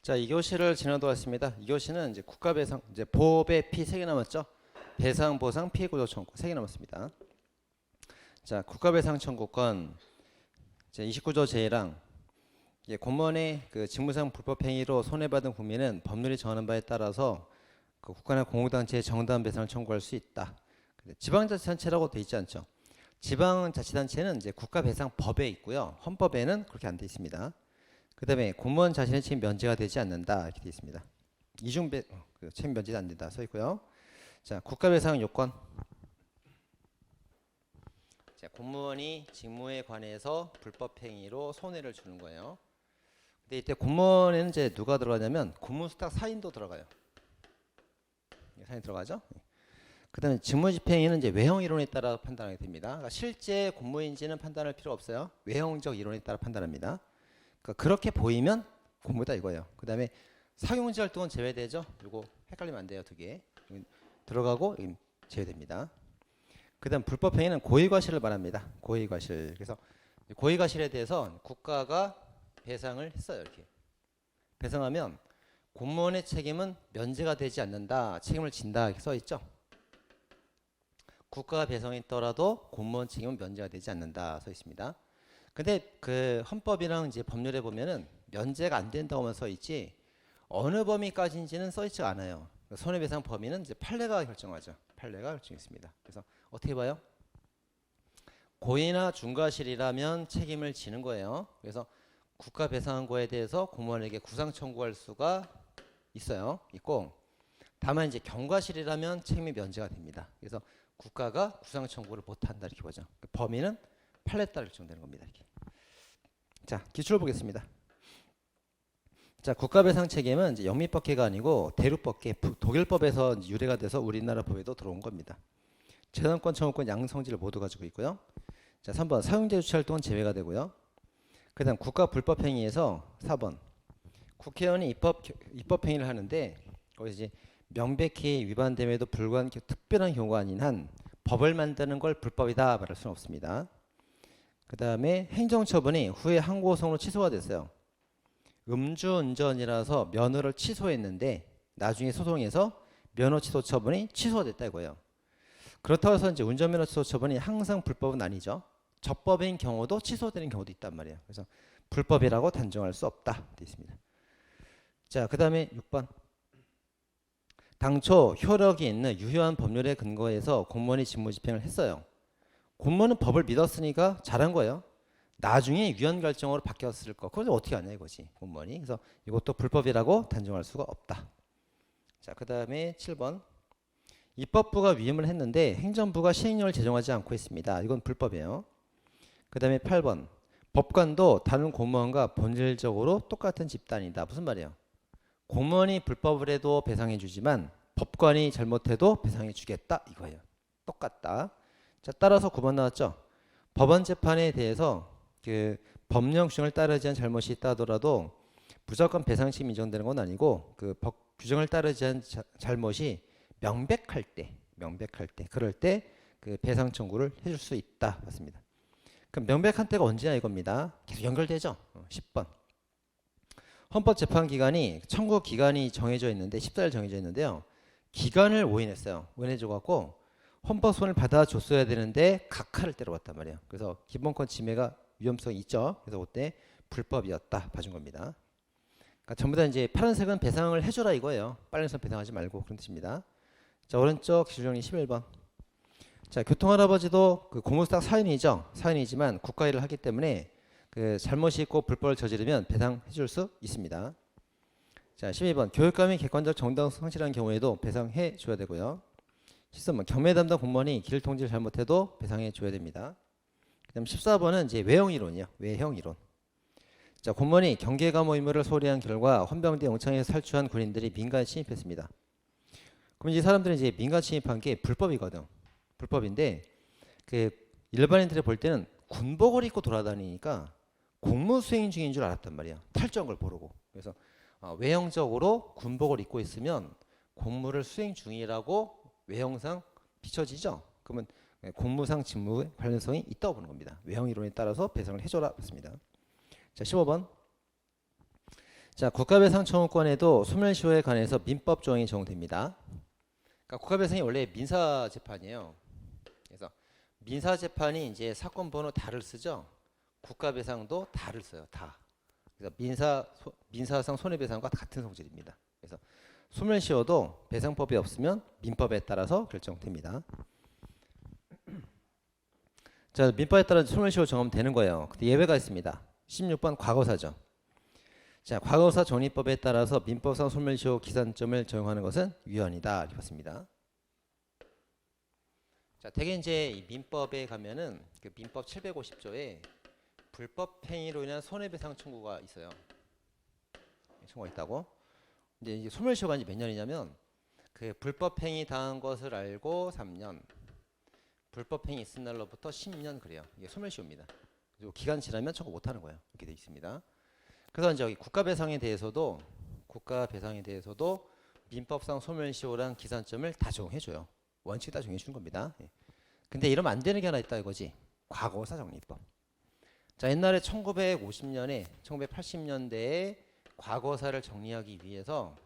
자, 2교시를 지나도록 했습니다. 2교시는 이제 국가배상, 이제 보배 피 3개 남았죠? 배상, 보상, 피해구조 청구 3개 남았습니다. 자, 국가배상 청구권 이제 29조 제1항 공무원의 그 직무상 불법행위로 손해받은 국민은 법률이 정하는 바에 따라서 그 국가나 공공단체에 정당한 배상을 청구할 수 있다. 근데 지방자치단체라고 돼 있지 않죠? 지방자치단체는 이제 국가배상법에 있고요. 헌법에는 그렇게 안 돼 있습니다. 그 다음에 공무원 자신의 책임 면제가 되지 않는다 이렇게 되어 있습니다. 이중배 책임 면제가 안 된다 써 있고요. 자, 국가배상 요건. 자, 공무원이 직무에 관해서 불법행위로 손해를 주는 거예요. 근데 이때 공무원에는 이제 누가 들어가냐면 공무수탁 사인도 들어가요. 사인 들어가죠. 그 다음에 직무집행위는 이제 외형 이론에 따라 판단하게 됩니다. 그러니까 실제 공무인지는 판단할 필요 없어요. 외형적 이론에 따라 판단합니다. 그러니까 그렇게 보이면 공무다 이거예요. 그 다음에 사용지 활동은 제외되죠. 이거 헷갈리면 안 돼요. 두 개 들어가고 제외됩니다. 그 다음 불법행위는 고의과실을 말합니다. 고의과실. 그래서 고의과실에 대해서 국가가 배상을 했어요. 이렇게 배상하면 공무원의 책임은 면제가 되지 않는다. 책임을 진다 이렇게 써 있죠. 국가가 배상했더라도 공무원 책임은 면제가 되지 않는다 써 있습니다. 근데 그 헌법이랑 이제 법률에 보면은 면제가 안 된다고만 써 있지 어느 범위까지인지는 써 있지 않아요. 손해배상 범위는 이제 판례가 결정하죠. 판례가 결정했습니다. 그래서 어떻게 봐요? 고의나 중과실이라면 책임을 지는 거예요. 그래서 국가 배상한 거에 대해서 공무원에게 구상 청구할 수가 있어요. 있고 다만 이제 경과실이라면 책임이 면제가 됩니다. 그래서 국가가 구상 청구를 못 한다 이렇게 보죠. 범위는 판례에 따라 결정되는 겁니다. 이렇게. 자, 기출을 보겠습니다. 자, 국가배상 책임은 이제 영미법계가 아니고 대륙법계, 독일법에서 유래가 돼서 우리나라 법에도 들어온 겁니다. 재산권, 청구권, 양성지를 모두 가지고 있고요. 자, 3번 사용자 주체 활동은 제외가 되고요. 그다음 국가 불법행위에서 4번 국회의원이 입법행위를 하는데 거기서 이제 명백히 위반됨에도 불구한 특별한 경우가 아닌 한 법을 만드는 걸 불법이다 말할 수는 없습니다. 그 다음에 행정처분이 후에 항고성으로 취소가 됐어요. 음주운전이라서 면허를 취소했는데 나중에 소송에서 면허 취소 처분이 취소됐다 이거예요. 그렇다고 해서 이제 운전면허 취소 처분이 항상 불법은 아니죠. 적법인 경우도 취소되는 경우도 있단 말이에요. 그래서 불법이라고 단정할 수 없다 되어 있습니다. 자, 그 다음에 6번 당초 효력이 있는 유효한 법률에 근거해서 공무원이 직무집행을 했어요. 공무원은 법을 믿었으니까 잘한 거예요. 나중에 위헌 결정으로 바뀌었을 거. 그걸 어떻게 하냐 이거지 공무원이. 그래서 이것도 불법이라고 단정할 수가 없다. 자, 그 다음에 7번 입법부가 위임을 했는데 행정부가 시행령을 제정하지 않고 있습니다. 이건 불법이에요. 그 다음에 8번 법관도 다른 공무원과 본질적으로 똑같은 집단이다. 무슨 말이에요? 공무원이 불법을 해도 배상해 주지만 법관이 잘못해도 배상해 주겠다 이거예요. 똑같다. 자, 따라서 9번 나왔죠. 법원 재판에 대해서 그 법령 규정을 따르지 않은 잘못이 있다 하더라도 무조건 배상 책임이 인정되는 건 아니고 그 법 규정을 따르지 않은 잘못이 명백할 때 그럴 때 그 배상 청구를 해줄 수 있다 맞습니다. 그럼 명백한 때가 언제냐 이겁니다. 계속 연결되죠. 10번 헌법재판기관이 청구 기간이 정해져 있는데 14일 정해져 있는데요. 기간을 오인했어요. 오인해줘 갖고 헌법소원을 받아줬어야 되는데 각하를 때려봤단 말이에요. 그래서 기본권 침해가 위험성이 있죠. 그래서 그때 불법이었다 봐준 겁니다. 그러니까 전부 다 이제 파란색은 배상을 해줘라 이거예요. 빨간색은 배상하지 말고 그런 뜻입니다. 자, 오른쪽 기술정리 11번. 자, 교통할아버지도 그 공무수탁 사인이죠. 사인이지만 국가 일을 하기 때문에 그 잘못이 있고 불법을 저지르면 배상해 줄 수 있습니다. 자, 12번 교육감이 객관적 정당성 상실한 경우에도 배상해 줘야 되고요. 13번 경매 담당 공무원이 길 통지를 잘못해도 배상해 줘야 됩니다. 그다음 14번은 이제 외형 이론이요. 외형 이론. 자, 공무원이 경계감호 의무를 소홀히한 결과 헌병대 영창에서 탈주한 군인들이 민간에 침입했습니다. 그럼 이 사람들은 이제 민간 침입한 게 불법이거든. 불법인데 그 일반인들이 볼 때는 군복을 입고 돌아다니니까 공무 수행 중인 줄 알았단 말이야. 탈주한 걸 모르고. 그래서 외형적으로 군복을 입고 있으면 공무를 수행 중이라고 외형상 비춰지죠. 그러면 공무상 직무 관련성이 있다고 보는 겁니다. 외형 이론에 따라서 배상을 해줘라 맞습니다. 자, 15번 자, 국가배상 청구권에도 소멸시효에 관해서 민법 조항이 적용됩니다. 그러니까 국가배상이 원래 민사 재판이에요. 그래서 민사 재판이 이제 사건 번호 다를 쓰죠. 국가배상도 다를 써요. 다. 그래서 민사상 손해배상과 같은 성질입니다. 그래서 소멸시효도 배상법이 없으면 민법에 따라서 결정됩니다. 자, 민법에 따라 소멸시효 정하면 되는 거예요. 근데 예외가 있습니다. 16번 과거사죠. 자, 과거사 정리법에 따라서 민법상 소멸시효 기산점을 적용하는 것은 위헌이다. 이렇게 봤습니다. 자, 대개 이제 이 민법에 가면은 그 민법 750조에 불법 행위로 인한 손해배상 청구가 있어요. 청구가 있다고. 근데 이제 소멸시효가 이제 몇 년이냐면 그 불법 행위 당한 것을 알고 3년, 불법 행위 있은 날로부터 10년 그래요. 이게 소멸시효입니다. 그리고 기간 지나면 청구 못 하는 거예요. 이렇게 돼 있습니다. 그래서 이제 여기 국가배상에 대해서도 민법상 소멸시효란 기산점을 다 적용해줘요. 원칙 다 적용해 주는 겁니다. 예. 근데 이러면 안 되는 게 하나 있다 이거지. 과거사 정리법. 자, 옛날에 1950년에 1980년대에 과거사를 정리하기 위해서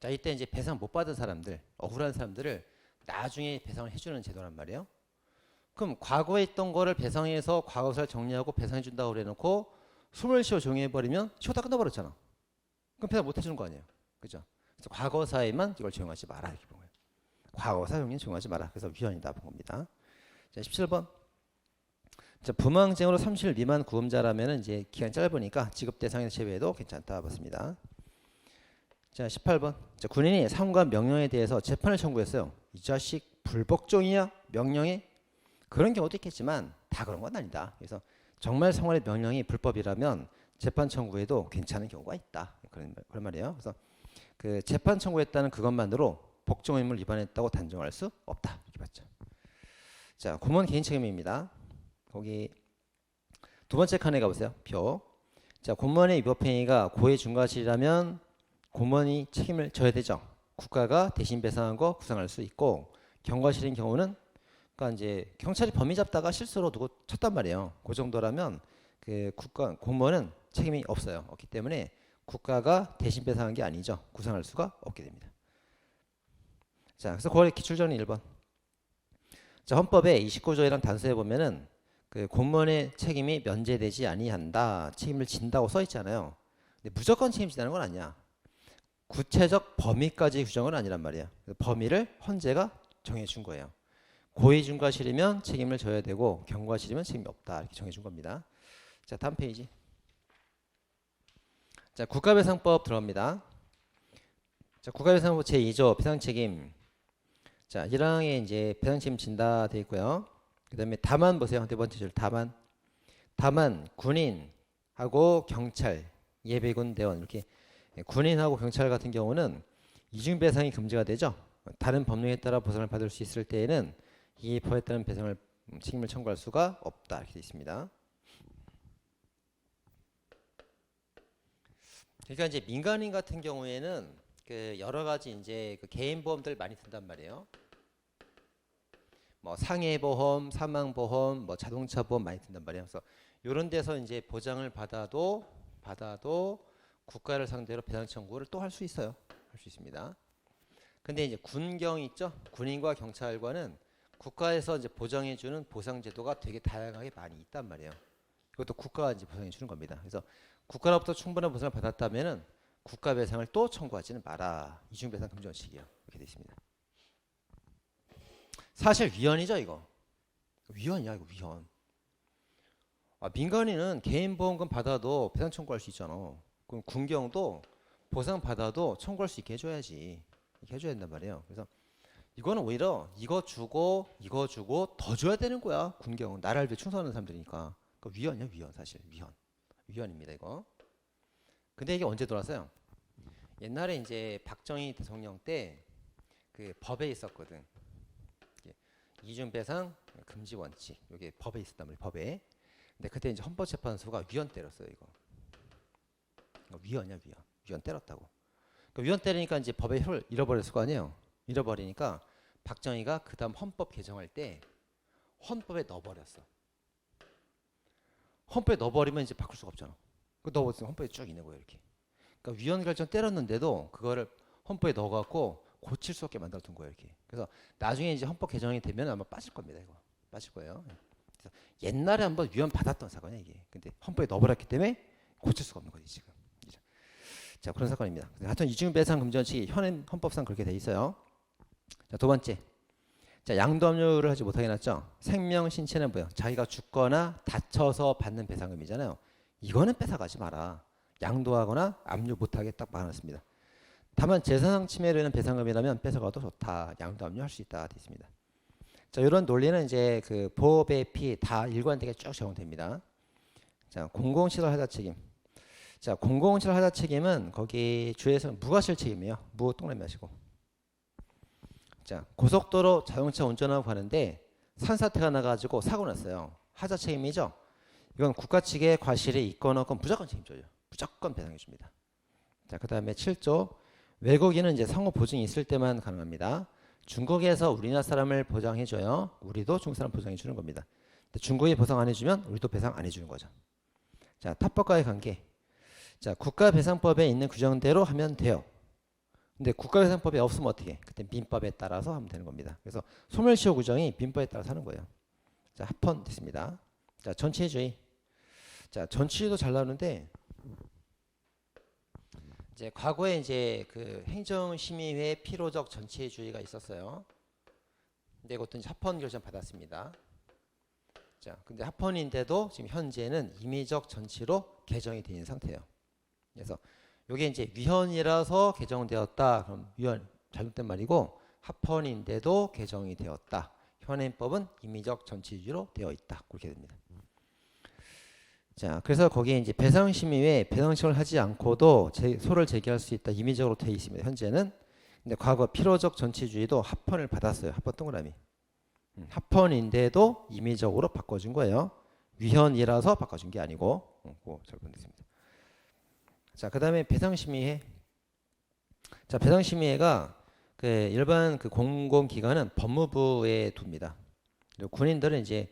자, 이때 이제 배상 못 받은 사람들, 억울한 사람들을 나중에 배상을 해주는 제도란 말이에요. 그럼 과거에 있던 거를 배상해서 과거사를 정리하고 배상해 준다고 그래놓고 소멸시효 적용해버리면 시효 다 끝나버렸잖아. 그럼 배상 못 해주는 거 아니에요. 그죠? 그래서 과거사에만 이걸 적용하지 마라 이렇게 본 거예요. 과거사 적용 적용하지 마라. 그래서 위헌이다 본 겁니다. 자, 17번. 자, 부망쟁으로 30일 미만 구음자라면 이제 기간이 짧으니까 지급 대상에서 제외해도 괜찮다 봤습니다. 자, 18번. 자, 군인이 상관 명령에 대해서 재판을 청구했어요. 이 자식 불복종이야? 명령에? 그런 경우도 있겠지만 다 그런 건 아니다. 그래서 정말 상관의 명령이 불법이라면 재판 청구에도 괜찮은 경우가 있다. 그런 말이에요. 그래서 그 재판 청구했다는 그것만으로 복종 의무를 위반했다고 단정할 수 없다. 이렇게 봤죠. 자, 공무원 개인 책임입니다. 거기 두 번째 칸에 가보세요. 표. 자, 공무원의 위법행위가 고의 중과실이라면 공무원이 책임을 져야 되죠. 국가가 대신 배상한 거 구상할 수 있고, 경과실인 경우는 그러니까 이제 경찰이 범인 잡다가 실수로 누구 쳤단 말이에요. 그 정도라면 그 공무원은 책임이 없어요. 없기 때문에 국가가 대신 배상한 게 아니죠. 구상할 수가 없게 됩니다. 자, 그래서 그걸 기출정리 1번. 자, 헌법에 29조에랑 단서에 보면은 그 공무원의 책임이 면제되지 아니한다. 책임을 진다고 써 있잖아요. 근데 무조건 책임진다는 건 아니야. 구체적 범위까지 규정은 아니란 말이야. 범위를 헌재가 정해준 거예요. 고의 중과실이면 책임을 져야 되고 경과실이면 책임이 없다. 이렇게 정해준 겁니다. 자, 다음 페이지. 자, 국가배상법 들어갑니다. 자, 국가배상법 제2조 배상책임. 자, 1항에 이제 배상책임 진다 돼 있고요. 그 다음에 다만 보세요. 네 번째 줄 다만 군인하고 경찰, 예비군 대원 이렇게 군인하고 경찰 같은 경우는 이중배상이 금지가 되죠. 다른 법령에 따라 보상을 받을 수 있을 때에는 이 법에 따른 배상을 책임을 청구할 수가 없다 이렇게 되어 있습니다. 그러니까 이제 민간인 같은 경우에는 그 여러 가지 이제 그 개인 보험들 많이 든단 말이에요. 뭐 상해보험, 사망보험, 뭐 자동차 보험 많이 든단 말이에요. 그래서 이런 데서 이제 보장을 받아도 국가를 상대로 배상 청구를 또 할 수 있어요. 할 수 있습니다. 근데 이제 군경 있죠? 군인과 경찰과는 국가에서 이제 보장해주는 보상 제도가 되게 다양하게 많이 있단 말이에요. 이것도 국가가 이제 보상해주는 겁니다. 그래서 국가로부터 충분한 보상을 받았다면은 국가 배상을 또 청구하지는 마라. 이중배상 금지 원칙이요. 이렇게 되어 있습니다. 사실 위헌이죠, 이거. 위헌이야, 이거 위헌. 아, 민간인은 개인 보험금 받아도 배상 청구할 수 있잖아. 그럼 군경도 보상 받아도 청구할 수 있게 해줘야지. 이렇게 해줘야 된단 말이에요. 그래서 이거는 오히려 이거 주고 더 줘야 되는 거야. 군경은 나라를 위해 충성하는 사람들이니까. 그러니까 위헌이야, 위헌. 사실 위헌입니다, 이거. 근데 이게 언제 들어왔어요? 옛날에 이제 박정희 대통령 때 그 법에 있었거든. 이중배상 금지 원칙. 이게 법에 있었단 말이에요. 법에. 근데 그때 이제 헌법재판소가 위헌 때렸어요, 이거. 위헌이야, 위헌. 위헌 때렸다고. 그러니까 위헌 때리니까 이제 법의 효를 잃어버렸을 거 아니에요. 잃어버리니까 박정희가 그다음 헌법 개정할 때 헌법에 넣어버렸어. 헌법에 넣어버리면 이제 바꿀 수가 없잖아. 그 넣어버렸으면 헌법에 쭉 있는 거예요, 이렇게. 그러니까 위헌 결정 때렸는데도 그거를 헌법에 넣어갖고 고칠 수 없게 만들어 둔 거예요, 이렇게. 그래서 나중에 이제 헌법 개정이 되면 아마 빠질 겁니다, 이거. 빠질 거예요. 그래서 옛날에 한번 위헌 받았던 사건이야, 이게. 근데 헌법에 넣어버렸기 때문에 고칠 수가 없는 거지, 지금. 자, 그런 사건입니다. 하여튼 이중배상 금지 원칙이 현 헌법상 그렇게 돼 있어요. 자, 두 번째. 자, 양도 압류를 하지 못하게 해놨죠. 생명, 신체는 뭐예요? 자기가 죽거나 다쳐서 받는 배상금이잖아요. 이거는 뺏어가지 마라. 양도하거나 압류 못하게 딱 막아놨습니다. 다만 재산상 침해로 인한 배상금이라면 뺏어가도 좋다. 양도 압류할 수 있다. 되어 있습니다. 자, 이런 논리는 이제 그 보호배 피 다 일관되게 쭉 적용됩니다. 자, 공공시설 하자 책임. 자, 공공시설 하자 책임은 거기 주에서는 무과실 책임이에요. 무 동그라미 하시고. 자, 고속도로 자동차 운전하고 가는데 산사태가 나가지고 사고 났어요. 하자 책임이죠. 이건 국가 측의 과실이 있건 없건 무조건 책임져요. 무조건 배상해 줍니다. 자, 그다음에 7조. 외국인은 이제 상호 보증이 있을 때만 가능합니다. 중국에서 우리나라 사람을 보장해 줘요. 우리도 중국 사람 보장해 주는 겁니다. 근데 중국이 보상 안 해주면 우리도 배상 안 해주는 거죠. 자, 타법과의 관계. 자, 국가배상법에 있는 규정대로 하면 돼요. 근데 국가배상법이 없으면 어떻게 해? 그때 민법에 따라서 하면 되는 겁니다. 그래서 소멸시효 규정이 민법에 따라서 하는 거예요. 자, 합헌 됐습니다. 자, 전치주의. 자, 전치주의도 잘 나오는데 이제 과거에 이제 그 행정심의회 필요적 전치주의가 있었어요. 근데 이것도 이제 합헌 결정 받았습니다. 자, 근데 합헌인데도 지금 현재는 임의적 전치로 개정이 되어 있는 상태예요. 그래서 이게 이제 위헌이라서 개정되었다. 그럼 위헌 잘못된 말이고 합헌인데도 개정이 되었다. 현행법은 임의적 전치주의로 되어 있다. 그렇게 됩니다. 자, 그래서 거기에 이제 배상심의회 배상청을 하지 않고도 소를 제기할 수 있다. 임의적으로 되어 있습니다. 현재는. 근데 과거 필요적 전치주의도 합헌을 받았어요. 합헌 동그라미. 합헌인데도 임의적으로 바꿔준 거예요. 위헌이라서 바꿔준 게 아니고. 그거 잘못됐습니다. 자, 그다음에 배상심의회. 자, 배상심의회가 그 일반 그 공공기관은 법무부에 둡니다. 그리고 군인들은 이제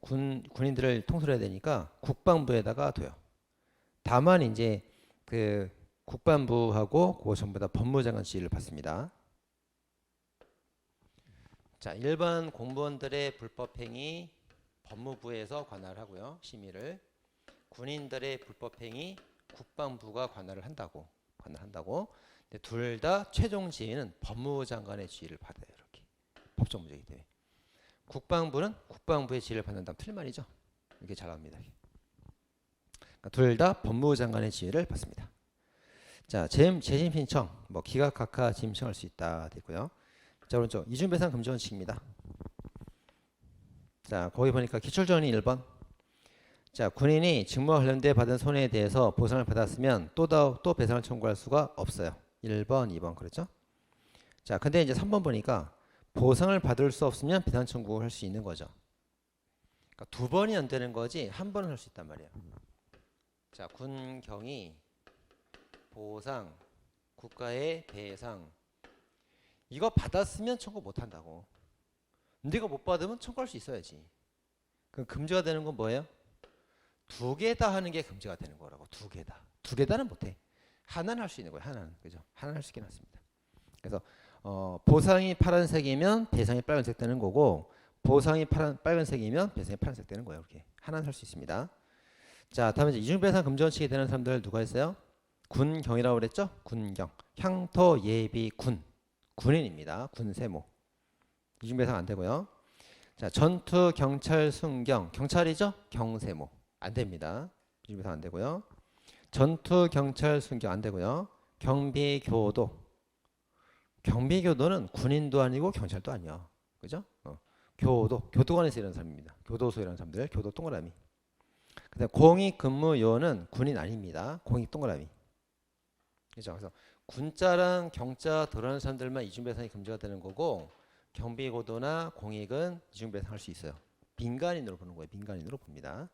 군인들을 통솔해야 되니까 국방부에다가 둬요. 다만 이제 그 국방부하고 그거 전부 다 법무장관 지휘를 받습니다. 자, 일반 공무원들의 불법행위 법무부에서 관할을 하고요. 심의를. 군인들의 불법행위 국방부가 관할을 한다고. 둘 다 최종 지휘는 법무장관의 지휘를 받아요. 이렇게 법적 문제이기 때문에. 국방부는 국방부의 지휘를 받는다면 틀린 말이죠. 이렇게 잘 나옵니다. 그러니까 둘 다 법무장관의 지휘를 받습니다. 자, 재심 신청, 뭐 기각 각하 심청할 수 있다 됐고요. 자, 오른쪽 이중배상 금지 원칙입니다. 자, 거기 보니까 기출정리 1번. 자, 군인이 직무와 관련돼 받은 손해에 대해서 보상을 받았으면 또 배상을 청구할 수가 없어요. 1번, 2번 그렇죠? 자, 근데 이제 3번 보니까 보상을 받을 수 없으면 배상 청구할 수 있는 거죠. 그러니까 두 번이 안 되는 거지 한 번은 할 수 있단 말이에요. 자, 군경이 보상, 국가의 배상 이거 받았으면 청구 못 한다고. 네가 못 받으면 청구할 수 있어야지. 그럼 금지가 되는 건 뭐예요? 두 개 다 하는 게 금지가 되는 거라고. 두 개 다. 두 개 다는 못 해. 하나는 할 수 있는 거예요. 하나는. 그죠? 하나는 할 수 있긴 합니다. 그래서 보상이 파란색이면 배상이 빨간색 되는 거고 보상이 빨간색이면 배상이 파란색 되는 거예요. 이렇게 하나는 할 수 있습니다. 자, 다음에 이제 이중배상 금지 원칙이 되는 사람들 누가 있어요? 군경이라고 그랬죠? 군경. 향토 예비 군인입니다. 군세모. 이중배상 안 되고요. 자, 전투 경찰 순경. 경찰이죠? 경세모. 안 됩니다. 이중배상 안 되고요. 전투 경찰 순경 안 되고요. 경비교도. 경비교도는 군인도 아니고 경찰도 아니야. 그죠? 교도관에서 일하는 사람입니다. 교도소에 일하는 사람들, 교도 동그라미. 그다음 공익근무요원은 군인 아닙니다. 공익 동그라미. 그죠? 그래서 군자랑 경자 들어가는 사람들만 이중배상이 금지가 되는 거고 경비고도나 공익은 이중배상 할 수 있어요. 민간인으로 보는 거예요. 민간인으로 봅니다.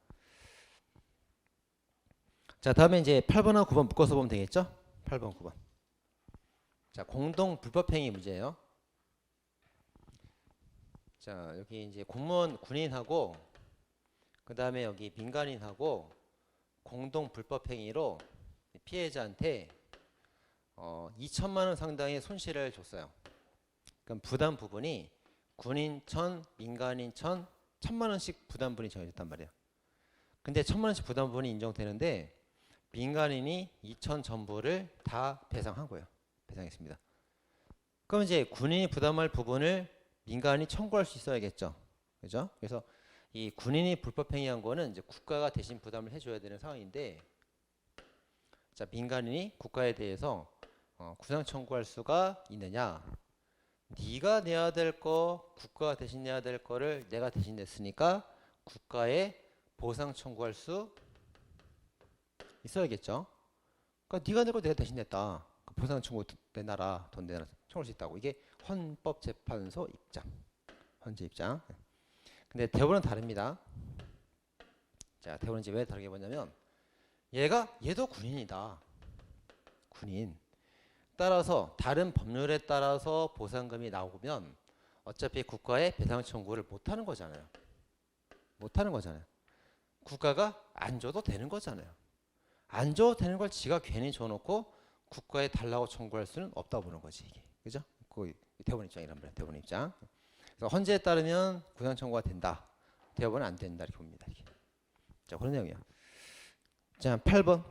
자, 다음에 이제 8번하고 9번 묶어서 보면 되겠죠? 8번, 9번. 자, 공동 불법행위 문제예요. 자, 여기 이제 공무원 군인하고 그 다음에 여기 민간인하고 공동 불법행위로 피해자한테 2천만 원 상당의 손실을 줬어요. 그럼 부담 부분이 군인 1,000, 민간인 1,000, 1,000만 원씩 부담분이 정해졌단 말이에요. 근데 1,000만 원씩 부담분이 인정되는데 민간인이 2,000 전부를 다 배상한 거예요. 배상했습니다. 그럼 이제 군인이 부담할 부분을 민간인이 청구할 수 있어야겠죠. 그죠? 그래서 이 군인이 불법행위한 거는 이제 국가가 대신 부담을 해줘야 되는 상황인데, 자, 민간인이 국가에 대해서 구상 청구할 수가 있느냐? 네가 내야 될 거, 국가가 대신 내야 될 거를 내가 대신 냈으니까 국가에 보상 청구할 수 있어야겠죠. 그러니까 네가 낼 거 내가 대신 냈다. 보상 청구 내놔라, 돈 내놔라 청구할 수 있다고. 이게 헌법재판소 입장, 헌재 입장. 근데 대법원은 다릅니다. 자, 대법원은 이제 왜 다르게 보냐면 얘도 군인이다. 군인. 따라서 다른 법률에 따라서 보상금이 나오면 어차피 국가에 배상 청구를 못 하는 거잖아요. 못 하는 거잖아요. 국가가 안 줘도 되는 거잖아요. 안 줘도 되는 걸 지가 괜히 줘놓고 국가에 달라고 청구할 수는 없다고 보는 거지, 이게. 그죠? 그 대법원 입장이란 말이에요. 대법원 입장. 그래서 헌재에 따르면 구상 청구가 된다. 대법원은 안 된다, 이렇게 봅니다. 이렇게. 자, 그런 내용이야. 자, 8번.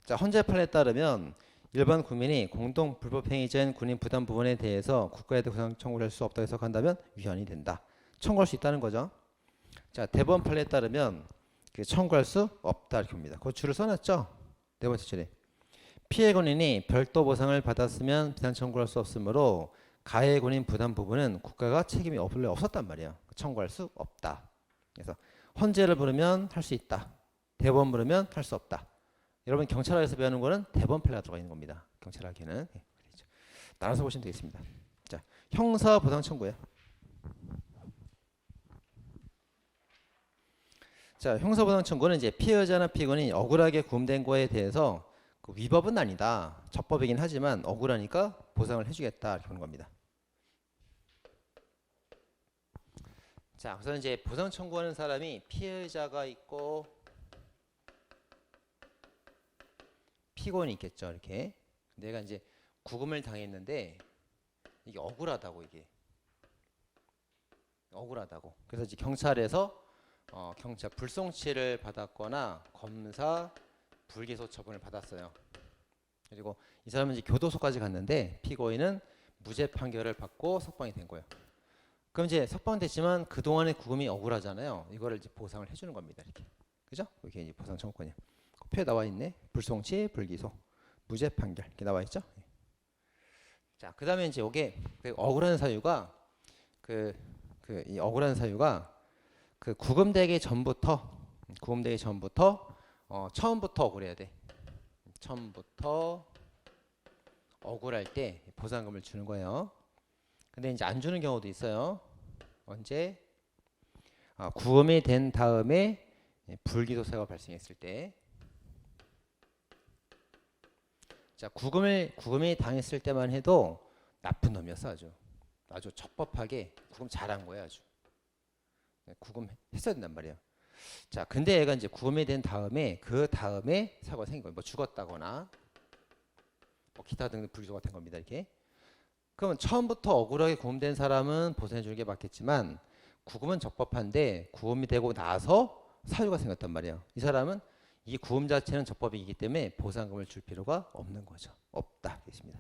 자, 헌재 판례에 따르면 일반 국민이 공동 불법행위자인 군인 부담 부분에 대해서 국가에 구상 청구를 할 수 없다고 해석한다면 위헌이 된다. 청구할 수 있다는 거죠. 자, 대법원 판례에 따르면 청구할 수 없다, 이렇게 봅니다. 그 줄을 써놨죠. 네 번째 줄에 피해 군인이 별도 보상을 받았으면 비상 청구할 수 없으므로 가해 군인 부담 부분은 국가가 책임이 원래 없었단 말이에요. 청구할 수 없다. 그래서 헌재를 부르면 할 수 있다. 대법원 부르면 할 수 없다. 여러분 경찰학에서 배우는 거는 대법원 판례가 들어가 있는 겁니다. 경찰학에는. 나눠서 보시면 되겠습니다. 자, 형사 보상 청구예요. 자, 형사 보상 청구는 이제 피해자나 피고인이 억울하게 구금된 거에 대해서 그 위법은 아니다. 적법이긴 하지만 억울하니까 보상을 해주겠다, 이렇게 보는 겁니다. 자, 그래서 이제 보상 청구하는 사람이 피해자가 있고 피고인이 있겠죠, 이렇게. 내가 이제 구금을 당했는데 이게 억울하다고, 이게 억울하다고. 그래서 이제 경찰에서 경찰 불송치를 받았거나 검사 불기소 처분을 받았어요. 그리고 이 사람은 이제 교도소까지 갔는데 피고인은 무죄 판결을 받고 석방이 된 거예요. 그럼 이제 석방됐지만 그 동안의 구금이 억울하잖아요. 이거를 이제 보상을 해주는 겁니다, 이렇게. 그죠? 이게 이제 보상 청구권이야. 표에 나와 있네. 불송치, 불기소, 무죄 판결 이렇게 나와 있죠. 자, 그다음에 이제 이게 억울한 사유가 이 억울한 사유가 그 구금되기 전부터 처음부터 억울해야 돼. 처음부터 억울할 때 보상금을 주는 거예요. 근데 이제 안 주는 경우도 있어요. 언제? 구금이 된 다음에 불기소 사유가 발생했을 때. 자, 구금이 당했을 때만 해도 나쁜 놈이었어. 아주 적법하게 구금 잘한 거야. 아주 구금 했어야 된단 말이야. 자, 근데 얘가 이제 구금이 된 다음에 그 다음에 사고가 생긴 거예요. 뭐 죽었다거나 뭐 기타 등등 불기소가 된 겁니다, 이렇게. 그러면 처음부터 억울하게 구금된 사람은 보상해 주는 게 맞겠지만 구금은 적법한데 구금이 되고 나서 사유가 생겼단 말이에요. 이 사람은 이 구금 자체는 적법이기 때문에 보상금을 줄 필요가 없는 거죠. 없다, 되겠습니다.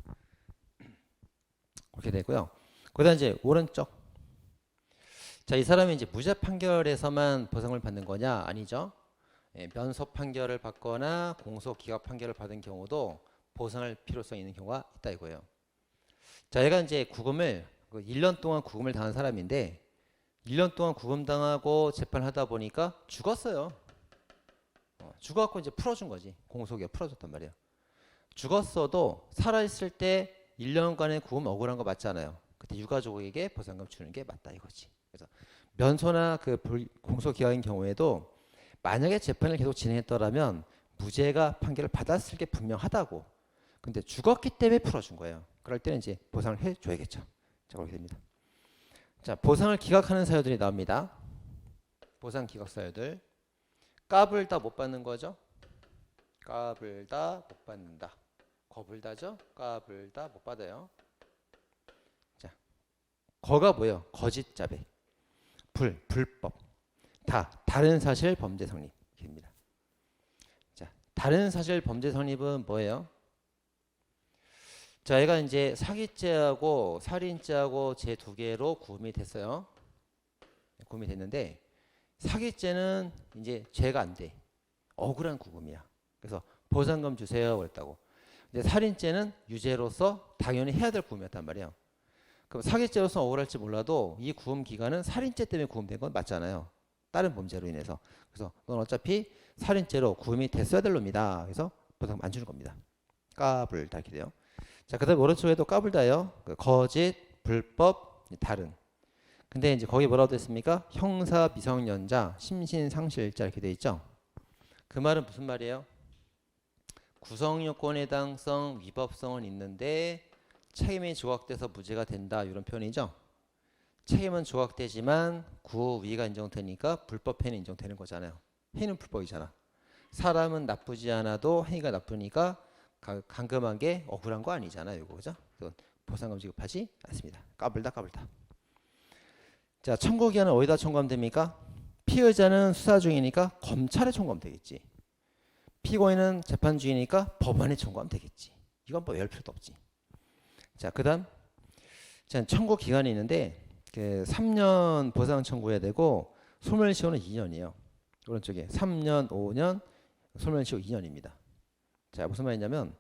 그렇게 되고요. 그다음 이제 오른쪽. 자, 이 사람이 이제 무죄 판결에서만 보상을 받는 거냐? 아니죠. 면소 판결을 받거나 공소 기각 판결을 받은 경우도 보상할 필요성이 있는 경우가 있다, 이거예요. 자, 얘가 이제 1년 동안 구금을 당한 사람인데 1년 동안 구금당하고 재판하다 보니까 죽었어요. 죽어갖고 이제 풀어준 거지. 공소기각 풀어줬단 말이에요. 죽었어도 살아있을 때 1년간의 구금 억울한 거 맞잖아요. 그때 유가족에게 보상금 주는 게 맞다, 이거지. 그래서 면소나 공소기각인 경우에도 만약에 재판을 계속 진행했더라면 무죄가 판결을 받았을 게 분명하다고. 근데 죽었기 때문에 풀어준 거예요. 그럴 때는 이제 보상을 해줘야겠죠. 자, 그렇게 됩니다. 자, 보상을 기각하는 사유들이 나옵니다. 보상 기각 사유들. 까불다 못 받는 거죠. 까불다 못 받는다. 거불다죠? 까불다 못 받아요. 자, 거가 뭐예요? 거짓 자백. 불법. 다른 사실 범죄 성립입니다. 자, 다른 사실 범죄 성립은 뭐예요? 자, 얘가 이제 사기죄하고 살인죄하고 제 두 개로 구분이 됐어요. 구분이 됐는데 사기죄는 이제 죄가 안 돼. 억울한 구금이야. 그래서 보상금 주세요 그랬다고. 근데 살인죄는 유죄로서 당연히 해야 될 구금이었단 말이에요. 그럼 사기죄로서 억울할지 몰라도 이 구금 기간은 살인죄 때문에 구금된 건 맞잖아요. 다른 범죄로 인해서. 그래서 넌 어차피 살인죄로 구금이 됐어야 될 놈이다. 그래서 보상금 안 주는 겁니다. 까불다 이렇게 돼요. 자, 그다음에 오른쪽에도 까불다요. 거짓, 불법, 다른. 근데 이제 거기 뭐라고 됐습니까? 형사 미성년자, 심신상실자 이렇게 돼 있죠. 그 말은 무슨 말이에요? 구성요건 해당성, 위법성은 있는데 책임이 조각돼서 무죄가 된다 이런 표현이죠. 책임은 조각되지만 구위가 인정되니까 불법 행위 인정되는 거잖아요. 행위는 불법이잖아. 사람은 나쁘지 않아도 행위가 나쁘니까 감금한 게 억울한 거 아니잖아요. 이거 그죠? 보상금 지급하지 않습니다. 까불다. 자, 청구기한은 어디다 청구하면 됩니까? 피의자는 수사 중이니까 검찰에 청구하면 되겠지. 피고인은 재판 중이니까 법원에 청구하면 되겠지. 이건 뭐 외울 필요도 없지. 자, 그다음 청구 기간이 있는데 3년 보상 청구해야 되고 소멸시효는 2년이에요. 오른쪽에 3년, 5년, 소멸시효 2년입니다. 자, 무슨 말이냐면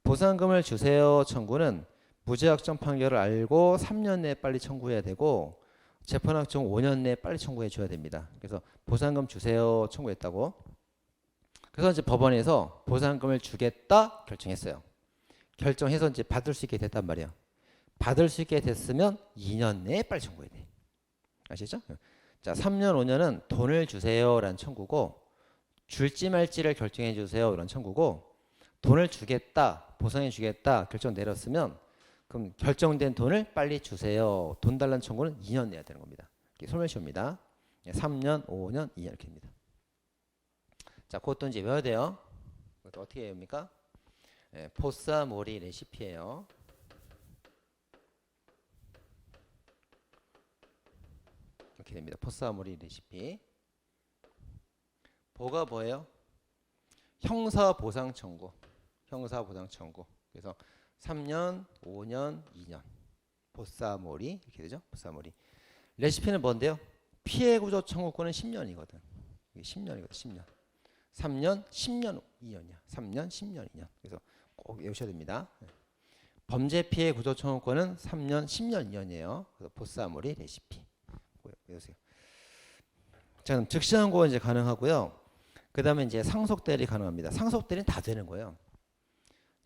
보상금을 주세요 청구는 무죄 확정 판결을 알고 3년 내에 빨리 청구해야 되고 재판 확정 5년 내에 빨리 청구해 줘야 됩니다. 그래서 보상금 주세요 청구했다고. 그래서 이제 법원에서 보상금을 주겠다 결정했어요. 결정해서 이제 받을 수 있게 됐단 말이에요. 받을 수 있게 됐으면 2년 내에 빨리 청구해야 돼. 아시죠? 자, 3년, 5년은 돈을 주세요라는 청구고 줄지 말지를 결정해 주세요 이런 청구고 돈을 주겠다, 보상해 주겠다 결정 내렸으면 그럼 결정된 돈을 빨리 주세요. 돈 달라는 청구는 2년 내야 되는 겁니다. 이게 소멸시효입니다. 3년, 5년, 2년 이렇게 됩니다. 자, 그것도 이제 외워야 돼요. 그것도 어떻게 외웁니까? 포사모리 레시피예요. 이렇게 됩니다. 포사모리 레시피. 보가 뭐예요? 형사보상 청구. 형사보상 청구. 그래서 3년, 5년, 2년. 보사모리 이렇게 되죠. 보사모리. 레시피는 뭔데요? 피해구조 청구권은 10년이거든. 이게 10년이거든. 10년. 3년, 10년, 2년이야. 3년, 10년, 2년. 그래서 꼭 외우셔야 됩니다. 범죄 피해 구조 청구권은 3년, 10년, 2년이에요. 그래서 보사모리 레시피. 외우세요. 자, 그럼 즉시항고 이제 가능하고요. 그 다음에 이제 상속대리 가능합니다. 상속대리는 다 되는 거예요.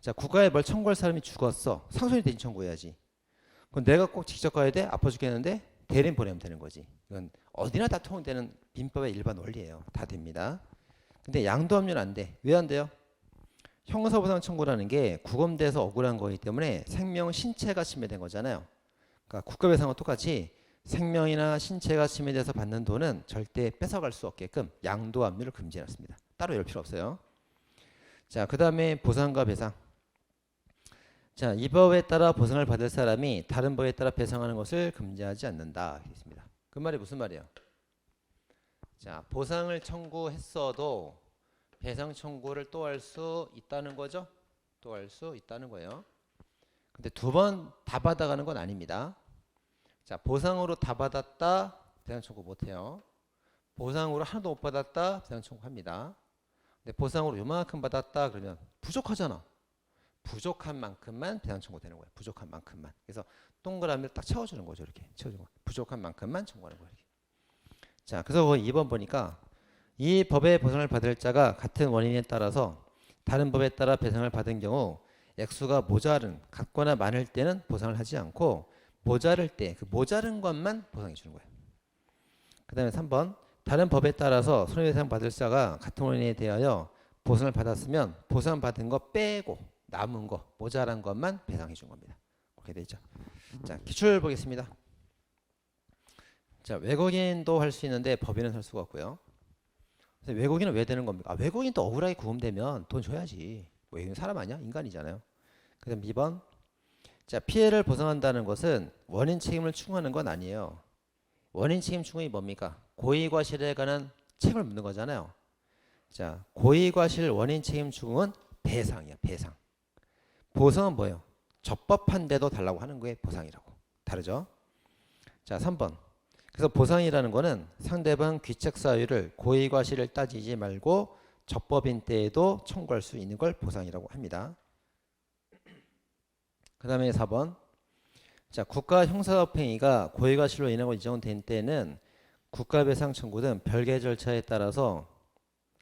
자, 국가에 뭘 청구할 사람이 죽었어. 상속인 대신 청구해야지. 그럼 내가 꼭 직접 가야 돼? 아파 죽겠는데 대리인 보내면 되는 거지. 이건 어디나 다 통용되는 민법의 일반 원리예요. 다 됩니다. 근데 양도합류는 안 돼. 왜 안 돼요? 형사보상 청구라는 게 구검돼서 억울한 거기 때문에 생명, 신체가 침해된 거잖아요. 그러니까 국가배상과 똑같이 생명이나 신체가 침해돼서 받는 돈은 절대 뺏어갈 수 없게끔 양도압류를 금지해놨습니다. 따로 열 필요 없어요. 자, 그 다음에 보상과 배상. 자, 이 법에 따라 보상을 받을 사람이 다른 법에 따라 배상하는 것을 금지하지 않는다. 있습니다. 그 말이 무슨 말이에요? 자, 보상을 청구했어도 배상 청구를 또 할 수 있다는 거죠? 또 할 수 있다는 거예요. 근데 두 번 다 받아가는 건 아닙니다. 자, 보상으로 다 받았다, 배상 청구 못해요. 보상으로 하나도 못 받았다, 배상 청구합니다. 근데 보상으로 요만큼 받았다 그러면 부족하잖아. 부족한 만큼만 배상 청구되는 거예요. 부족한 만큼만. 그래서 동그라미를 딱 채워주는 거죠. 이렇게 채워주는 거. 부족한 만큼만 청구하는 거예요. 이렇게. 자, 그래서 2번 보니까 이 법의 보상을 받을 자가 같은 원인에 따라서 다른 법에 따라 배상을 받은 경우 액수가 모자른, 같거나 많을 때는 보상을 하지 않고 모자랄 때 그 모자른 것만 보상해 주는 거예요. 그 다음에 3번 다른 법에 따라서 손해배상 받을 자가 같은 원인에 대하여 보상을 받았으면 보상받은 거 빼고 남은 거 모자란 것만 배상해 준 겁니다. 그렇게 되죠. 자, 기출 보겠습니다. 자, 외국인도 할 수 있는데 법인은 할 수가 없고요. 그래서 외국인은 왜 되는 겁니까? 외국인 또 억울하게 구금되면 돈 줘야지. 외국인 사람 아니야? 인간이잖아요. 그다음 2번. 자, 피해를 보상한다는 것은 원인 책임을 추궁하는 건 아니에요. 원인 책임 추궁이 뭡니까? 고의과실에 관한 책임을 묻는 거잖아요. 자, 고의과실 원인 책임 추궁은 배상이야, 배상. 보상은 뭐예요? 적법한데도 달라고 하는 거에 보상이라고. 다르죠? 자, 3번. 그래서 보상이라는 거는 상대방 귀책 사유를 고의과실을 따지지 말고 적법인 때에도 청구할 수 있는 걸 보상이라고 합니다. 그 다음에 4번. 자, 국가 형사합행위가 고의과실로 인하고 인정된 때는 국가배상 청구 등 별개 절차에 따라서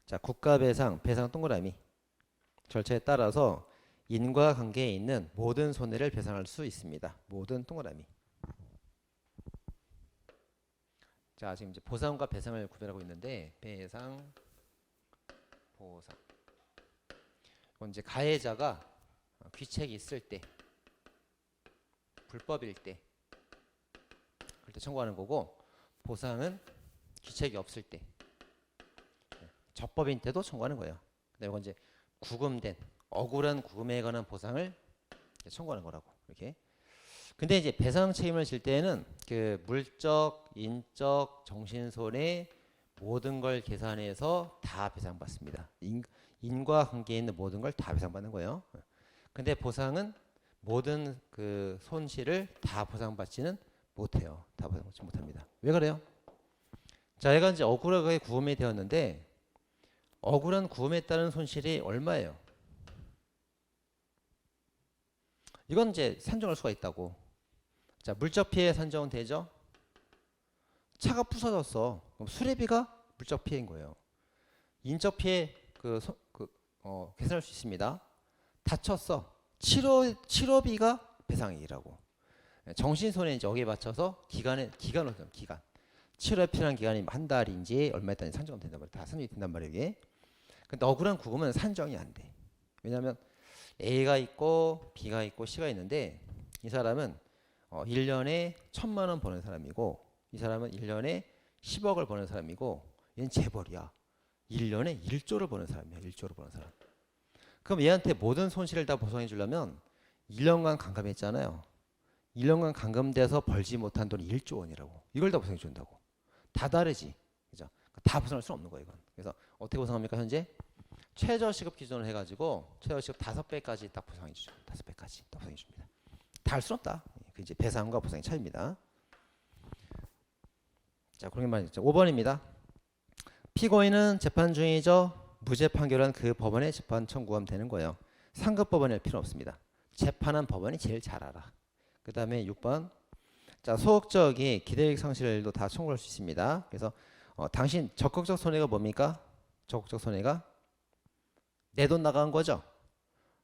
자, 국가배상, 배상 동그라미 절차에 따라서 인과관계에 있는 모든 손해를 배상할 수 있습니다. 모든 동그라미. 자, 지금 이제 보상과 배상을 구별하고 있는데 배상, 보상. 이건 이제 가해자가 귀책이 있을 때, 불법일 때, 그럴 때 청구하는 거고, 보상은 귀책이 없을 때, 적법인 때도 청구하는 거예요. 그다음에 이건 이제 구금된 억울한 구금에 관한 보상을 청구하는 거라고 이렇게. 근데 이제 배상 책임을 질 때에는 그 물적, 인적, 정신손해 모든 걸 계산해서 다 배상받습니다. 인과관계에 있는 모든 걸 다 배상받는 거예요. 근데 보상은 모든 그 손실을 다 보상받지는 못해요. 다 보상받지 못합니다. 왜 그래요? 자, 얘가 이제 억울하게 구금이 되었는데 억울한 구금에 따른 손실이 얼마예요? 이건 이제 산정할 수가 있다고. 자, 물적 피해 산정은 되죠? 차가 부서졌어. 그럼 수리비가 물적 피해인 거예요. 인적 피해 계산할 수 있습니다. 다쳤어. 치료비가 배상이라고. 정신손해 이제 여기에 맞춰서 기간. 치료에 필요한 기간이 한 달인지 얼마 있다니 산정은 된단 말이에요. 다 산정이 된단 말이에요, 이게. 근데 억울한 구금은 산정이 안 돼. 왜냐하면 A가 있고 B가 있고 C가 있는데 이 사람은 1년에 1,000만 원 버는 사람이고 이 사람은 1년에 10억을 버는 사람이고 얘는 재벌이야. 1년에 1조를 버는 사람이야. 1조를 버는 사람. 그럼 얘한테 모든 손실을 다 보상해 주려면 1년간 감금했잖아요. 1년간 감금돼서 벌지 못한 돈이 1조 원이라고. 이걸 다 보상해 준다고. 다 다르지. 그죠? 다 보상할 수는 없는 거예요, 이건. 그래서 어떻게 보상합니까, 현재? 최저시급 기준으로 해가지고 최저시급 5배까지 딱 보상해 주죠. 5배까지 딱 보상해 줍니다. 다 할 수 없다. 그 이제 배상과 보상의 차이입니다. 자, 그런 게 말이죠. 5번입니다. 피고인은 재판 중이죠. 무죄 판결한 그 법원에 재판 청구하면 되는 거예요. 상급 법원일 필요 없습니다. 재판한 법원이 제일 잘 알아. 그 다음에 6번. 자, 소극적이 기대이익 상실도 다 청구할 수 있습니다. 그래서 당신 적극적 손해가 뭡니까? 적극적 손해가 내 돈 나간 거죠.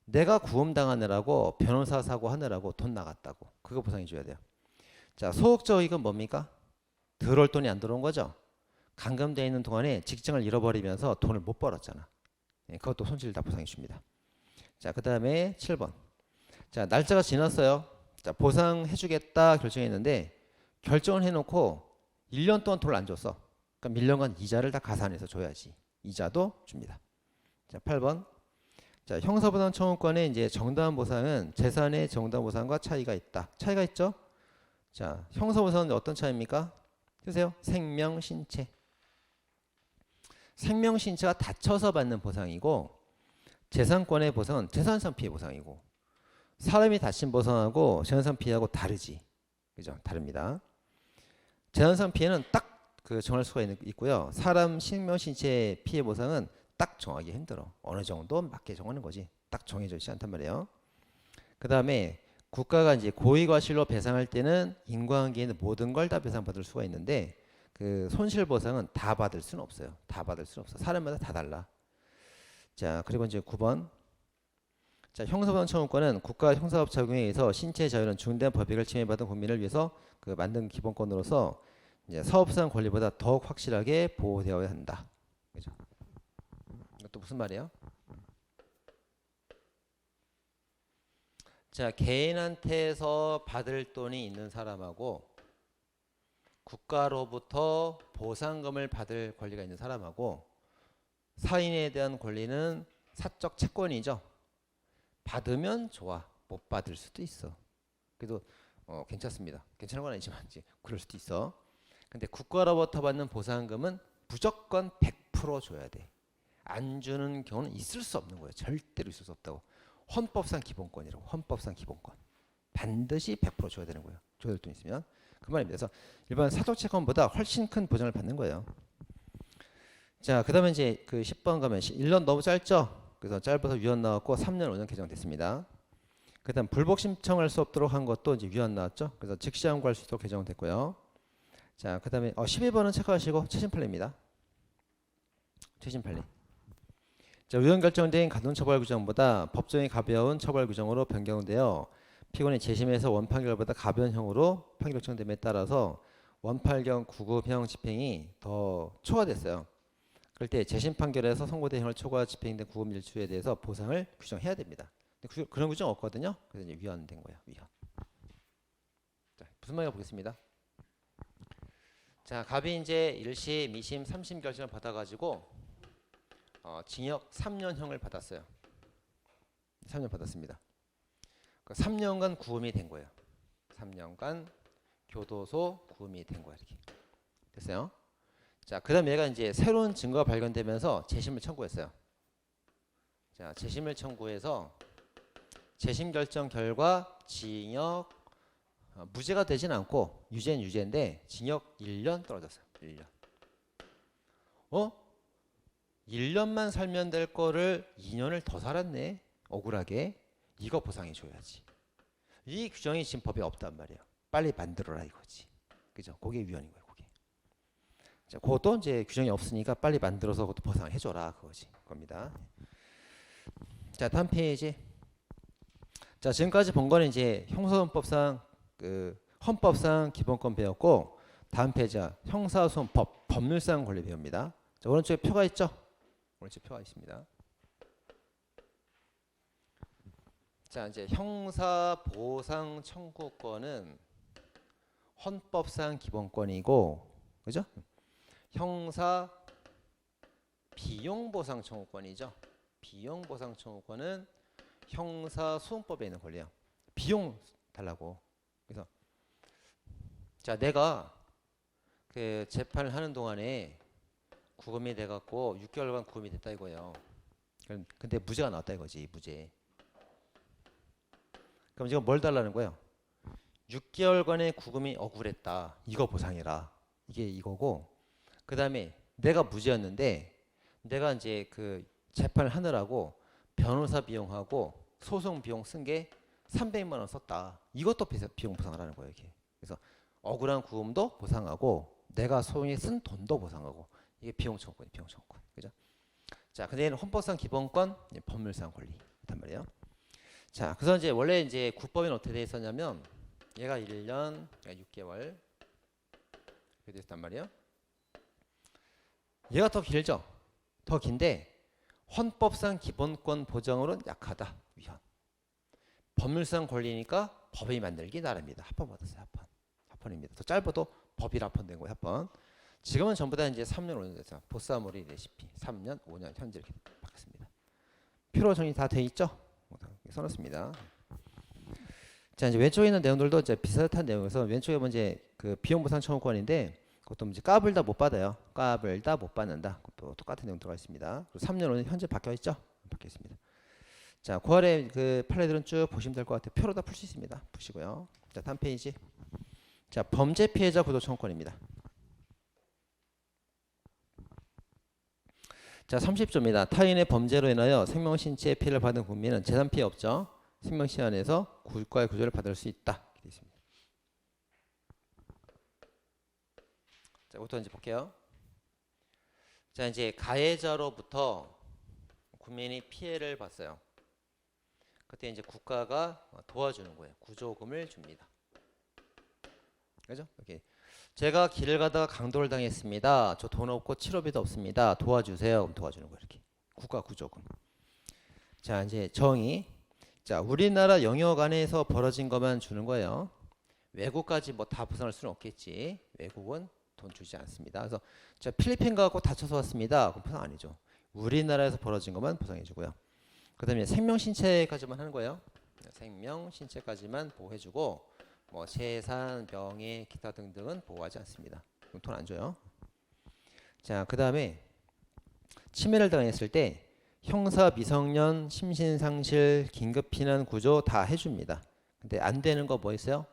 내가 구금당하느라고 변호사 사고 하느라고 돈 나갔다고. 그거 보상해 줘야 돼요. 자, 소극적 이익은 뭡니까? 들어올 돈이 안 들어온 거죠. 감금되어 있는 동안에 직장을 잃어버리면서 돈을 못 벌었잖아. 그것도 손실 다 보상해 줍니다. 자, 그 다음에 7번. 자, 날짜가 지났어요. 자, 보상해 주겠다 결정했는데 결정을 해놓고 1년 동안 돈을 안 줬어. 그럼 1년간 이자를 다 가산해서 줘야지. 이자도 줍니다. 자, 8번. 자, 형사보상 청구권의 이제 정당한 보상은 재산의 정당한 보상과 차이가 있다. 차이가 있죠? 자, 형사보상은 어떤 차이입니까? 쓰세요. 생명, 신체. 생명, 신체가 다쳐서 받는 보상이고 재산권의 보상은 재산상 피해 보상이고 사람이 다친 보상하고 재산상 피해하고 다르지. 그죠? 다릅니다. 재산상 피해는 딱 그 정할 수가 있고요. 사람 생명, 신체 피해 보상은 딱 정하기 힘들어. 어느 정도 맞게 정하는 거지. 딱 정해져 있지 않단 말이에요. 그 다음에 국가가 이제 고의과실로 배상할 때는 인과관계에 있는 모든 걸 다 배상받을 수가 있는데 그 손실보상은 다 받을 수는 없어요. 다 받을 수는 없어. 사람마다 다 달라. 자, 그리고 이제 9번. 자, 형사보상 청구권은 국가 형사법 적용에 의해서 신체 자유는 중대한 법익을 침해받은 국민을 위해서 그 만든 기본권으로서 이제 사업상 권리보다 더욱 확실하게 보호되어야 한다. 그죠? 이것도 무슨 말이에요? 자, 개인한테서 받을 돈이 있는 사람하고 국가로부터 보상금을 받을 권리가 있는 사람하고 사인에 대한 권리는 사적 채권이죠. 받으면 좋아. 못 받을 수도 있어. 그래도 괜찮습니다. 괜찮은 건 아니지만 이제 그럴 수도 있어. 근데 국가로부터 받는 보상금은 무조건 100% 줘야 돼. 안 주는 경우는 있을 수 없는 거예요. 절대로 있을 수 없다고. 헌법상 기본권이라고. 헌법상 기본권. 반드시 100% 줘야 되는 거예요. 줘야 될 돈 있으면. 그 말입니다. 그래서 일반 사적채권보다 훨씬 큰 보장을 받는 거예요. 자, 그 다음에 이제 그 10번 가면 1년 너무 짧죠? 그래서 짧아서 위헌 나왔고 3년 5년 개정됐습니다. 그 다음 불복 신청할 수 없도록 한 것도 이제 위헌 나왔죠? 그래서 즉시 항고할 수 있도록 개정됐고요. 자, 그 다음에 12번은 체크하시고 최신 판례입니다. 최신 판례. 자, 위헌 결정된 가중처벌 규정보다 법정이 가벼운 처벌 규정으로 변경되어 피고인이 재심에서 원판결보다 가벼운 형으로 판결 결정됨에 따라서 원팔경 구급형 집행이 더 초과됐어요. 그럴 때 재심 판결에서 선고된 형을 초과 집행된 구급 일수에 대해서 보상을 규정해야 됩니다. 근데 그런 규정 없거든요. 그래서 이제 위헌된 거예요. 위헌. 자, 무슨 말인가 보겠습니다. 자, 갑이 이제 1심, 2심, 3심 결정을 받아가지고 징역 3년형을 받았어요. 3년 받았습니다. 3년간 구음이 된 거예요. 3년간 교도소 구음이 된 거야. 이렇게 됐어요. 자, 그다음 얘가 이제 새로운 증거가 발견되면서 재심을 청구했어요. 자, 재심을 청구해서 재심 결정 결과 징역 무죄가 되진 않고 유죄는 유죄인데 징역 1년 떨어졌어요. 1년. 1년만 살면 될 거를 2년을 더 살았네. 억울하게. 이거 보상해 줘야지. 이 규정이 지금 법에 없단 말이에요. 빨리 만들어라 이거지. 그죠? 그게 위헌인 거예요. 그게. 자, 그것도 이제 규정이 없으니까 빨리 만들어서 그것도 보상해 줘라 그거지. 겁니다. 자, 다음 페이지. 자, 지금까지 본 거는 이제 형사소송법상 헌법상 기본권 배웠고 다음 페이지가 형사소송법 법률상 권리 배웁니다. 자, 오른쪽에 표가 있죠? 오른쪽에 표가 있습니다. 자, 이제 형사 보상 청구권은 헌법상 기본권이고, 그죠? 형사 비용 보상 청구권이죠. 비용 보상 청구권은 형사 소송법에 있는 권리야. 비용 달라고. 그래서 자, 내가 그 재판을 하는 동안에 구금이 돼갖고 6개월간 구금이 됐다 이거예요. 근데 무죄가 나왔다 이거지. 무죄. 그럼 지금 뭘 달라는 거예요? 6개월간의 구금이 억울했다. 이거 보상해라. 이게 이거고. 그 다음에 내가 무죄였는데 내가 이제 그 재판을 하느라고 변호사 비용하고 소송 비용 쓴 게 300만 원 썼다. 이것도 비용 보상하라는 거예요. 이게. 그래서 억울한 구금도 보상하고 내가 소송에 쓴 돈도 보상하고 이게 비용 청구권이에요. 비용 청구권. 그죠? 자, 근데 얘는 헌법상 기본권, 법률상 권리. 이단 말이에요. 자, 그래서 이제 원래 이제 국법에는 어떻게 돼 있었냐면 얘가 1년, 얘가 6개월 이렇게 돼 있단 말이에요. 얘가 더 길죠. 더 긴데 헌법상 기본권 보장으로는 약하다. 위헌. 법률상 권리니까 법이 만들기 나름입니다. 합헌 받았어요. 합헌. 합헌입니다. 더 짧아도 법이 합헌된 거예요. 합헌. 지금은 전부 다 이제 3년 5년 됐어요. 보사모리 레시피 3년 5년 현재 이렇게 바뀌었습니다. 표로 정리 다 돼 있죠? 써놨습니다. 자, 이제 왼쪽에 있는 내용들도 이제 비슷한 내용에서 왼쪽에 먼저 그 비용 보상 청구권인데 그것도 이제 값을 다 못 받아요. 값을 다 못 받는다. 그것도 똑같은 내용 들어가 있습니다. 그리고 3년 5년 현재 바뀌어 있죠? 바뀌어 있습니다. 자, 그 아래 그 판례들은 쭉 보시면 될 것 같아요. 표로 다 풀 수 있습니다. 보시고요. 자, 다음 페이지. 자, 범죄 피해자 구도 청구권입니다. 자, 30조입니다. 타인의 범죄로 인하여 생명, 신체에 피해를 받은 국민은 재산 피해 없죠. 생명시 안에서 국가의 구조를 받을 수 있다. 이렇게 되어 있습니다. 자, 이것도 이제 볼게요. 자, 이제 가해자로부터 국민이 피해를 봤어요. 그때 이제 국가가 도와주는 거예요. 구조금을 줍니다. 그죠? 이렇게 제가 길을 가다가 강도를 당했습니다. 저 돈 없고 치료비도 없습니다. 도와주세요. 그럼 도와주는 거예요. 이렇게 국가 구조금. 자, 이제 정의. 자, 우리나라 영역 안에서 벌어진 것만 주는 거예요. 외국까지 뭐 다 보상할 수는 없겠지. 외국은 돈 주지 않습니다. 그래서 자, 필리핀 가고 다쳐서 왔습니다. 그럼 보상 아니죠. 우리나라에서 벌어진 것만 보상해 주고요. 그다음에 생명 신체까지만 하는 거예요. 생명, 신체까지만 보호해주고 뭐 재산, 명예, 기타 등등은 보호하지 않습니다. 돈 안 줘요. 자, 그 다음에 치매를 당했을 때 형사, 미성년, 심신상실, 긴급피난 구조 다 해줍니다. 근데 안 되는 거 뭐 있어요?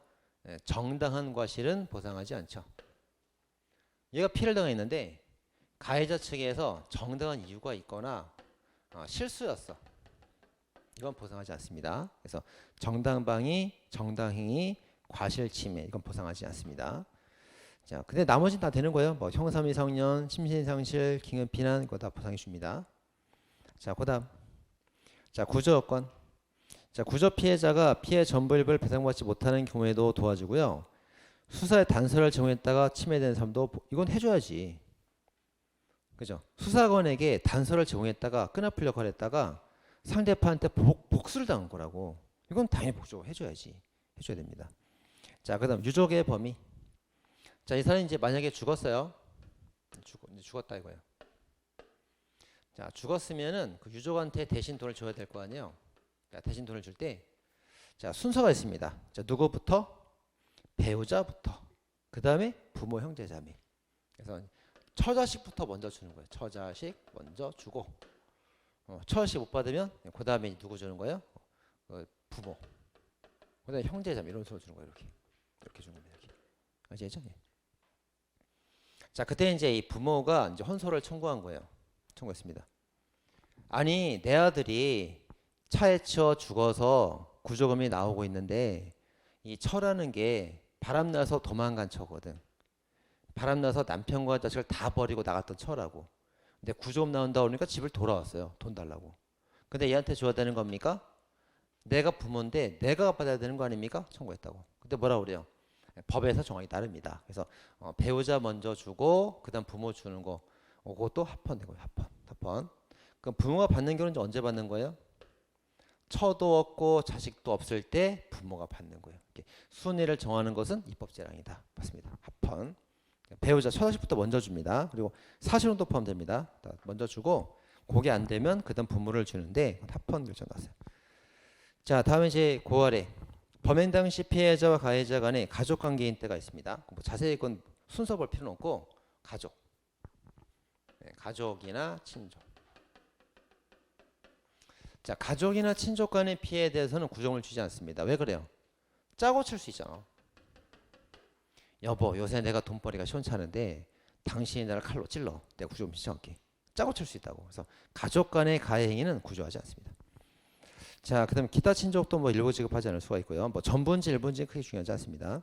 정당한 과실은 보상하지 않죠. 얘가 피해를 당했는데 가해자 측에서 정당한 이유가 있거나 실수였어. 이건 보상하지 않습니다. 그래서 정당방위, 정당행위, 과실침해 이건 보상하지 않습니다. 자, 근데 나머지는 다 되는 거예요. 뭐 형사미성년, 심신상실, 긴급피난 이거 다 보상해 줍니다. 자, 그다음 자 구조요건. 자, 구조 피해자가 피해 전부일부를 배상받지 못하는 경우에도 도와주고요. 수사의 단서를 제공했다가 침해된 사람도 이건 해줘야지. 그죠? 수사관에게 단서를 제공했다가 끈아풀 역할을 했다가 상대편한테 복수를 당한 거라고. 이건 당연히 복수를 해줘야지. 해줘야 됩니다. 자, 그다음 유족의 범위. 자, 이 사람이 이제 만약에 죽었어요. 죽었다 이거예요. 자, 죽었으면은 그 유족한테 대신 돈을 줘야 될 거 아니에요. 자, 대신 돈을 줄 때, 자, 순서가 있습니다. 자, 누구부터? 배우자부터. 그 다음에 부모, 형제, 자매. 그래서 처자식부터 먼저 주는 거예요. 처자식 먼저 주고, 처자식 못 받으면 그 다음에 누구 주는 거예요? 부모. 그 다음에 형제, 자매 이런 식으로 주는 거예요. 이렇게 주는 거예요. 이렇게. 아시겠죠? 예. 자, 그때 이제 이 부모가 이제 혼소를 청구한 거예요. 청구했습니다. 아니, 내 아들이 차에 치여 죽어서 구조금이 나오고 있는데 이 처라는 게 바람나서 도망간 처거든. 바람나서 남편과 자식을 다 버리고 나갔던 처라고. 근데 구조금 나온다 그러니까 집을 돌아왔어요. 돈 달라고. 근데 얘한테 줘야 되는 겁니까? 내가 부모인데 내가 받아야 되는 거 아닙니까? 청구했다고. 근데 뭐라 그래요? 법에서 정하기 나릅니다. 그래서 배우자 먼저 주고 그다음 부모 주는 거 그것도 합헌되고요. 합헌. 그럼 부모가 받는 경우는 언제 받는 거예요? 처도 없고 자식도 없을 때 부모가 받는 거예요. 순위를 정하는 것은 입법재량이다. 맞습니다. 합헌. 배우자 처자식부터 먼저 줍니다. 그리고 사실혼도 포함됩니다. 먼저 주고 그게 안 되면 그다음 부모를 주는데 합헌 결정 났어요. 자, 다음에 이제 고아래. 범행 당시 피해자와 가해자 간에 가족 관계인 때가 있습니다. 뭐 자세히 그건 순서 볼 필요는 없고 가족. 가족이나 친족. 자, 가족이나 친족 간의 피해에 대해서는 구정을 주지 않습니다. 왜 그래요? 짜고 칠 수 있잖아. 여보, 요새 내가 돈벌이가 시원찮은데 당신이 나를 칼로 찔러. 내가 구조금 신청할게. 짜고 칠 수 있다고. 그래서 가족 간의 가해 행위는 구조하지 않습니다. 자, 그다음 기타 친족도 뭐 일부 지급하지 않을 수가 있고요. 뭐 전분지, 일분지 크게 중요하지 않습니다.